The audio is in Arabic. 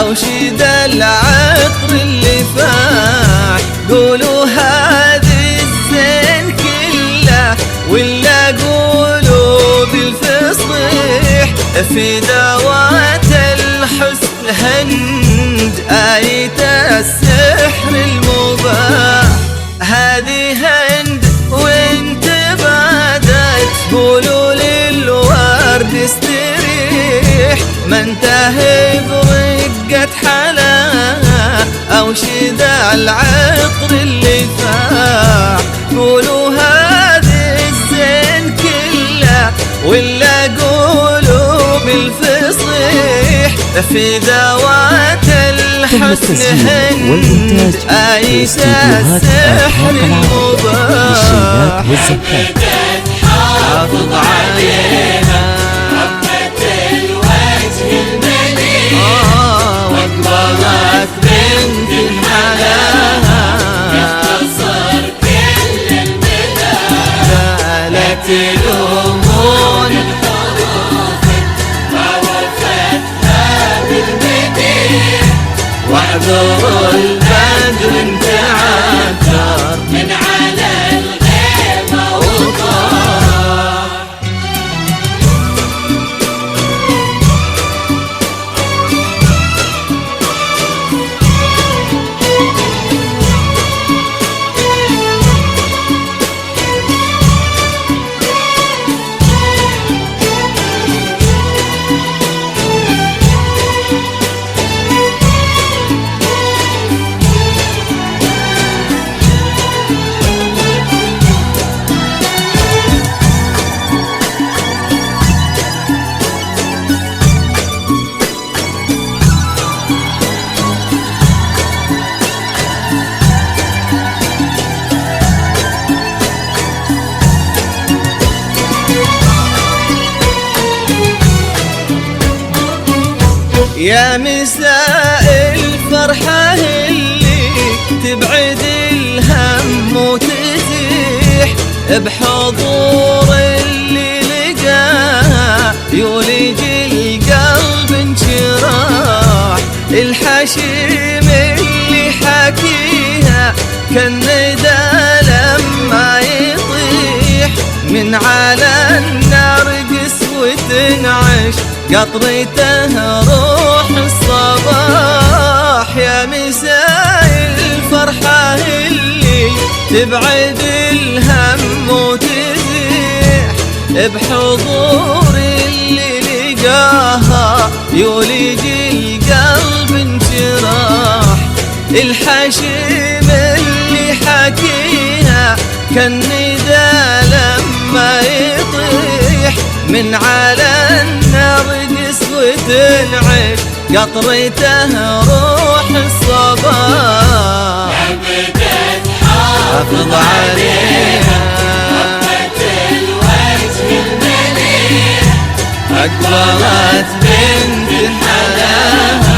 أوشد العطر اللي فاح. قولوا هذه الزين كله ولا قولوا بالفصيح، في ذوات الحسن هند آية السحر المباح. هذه هند وانت بادت قولوا للورد استريح، ما انتهي برقة حلاها أوشد العطر اللي فاح. قولوا هذه الزين كله ولا قولوا بالفصيح، في ذوات الحسن هند آية السحر المباح. حافظ عليها ربة الوجه المليح، واقبلت بنت حلاها يختصر كل البلاد. زالت الأمور الحروف ما وفتها بالمديح، واعذروا البدر انتعثر من على الغيمة وطاح. يا مساء الفرحة اللي تبعد الهم وتزيح، بحضور اللي لقاها يولج القلب انشراح. الحشيم اللي حكيها كالندى لما يطيح، من على النار قسوة تنعش قطرته روح الصباح. يا مساء الفرحة اللي تبعد الهم وتزيح، بحضور اللي لقاها يولج القلب انشراح. الحشيم اللي حكيها كالندى لما يطيح، من على النار قسوة تنعش قطرته روح الصباح. عبدت حافظ عليها ربة الوجه المليح، أقبلت بنت حلاها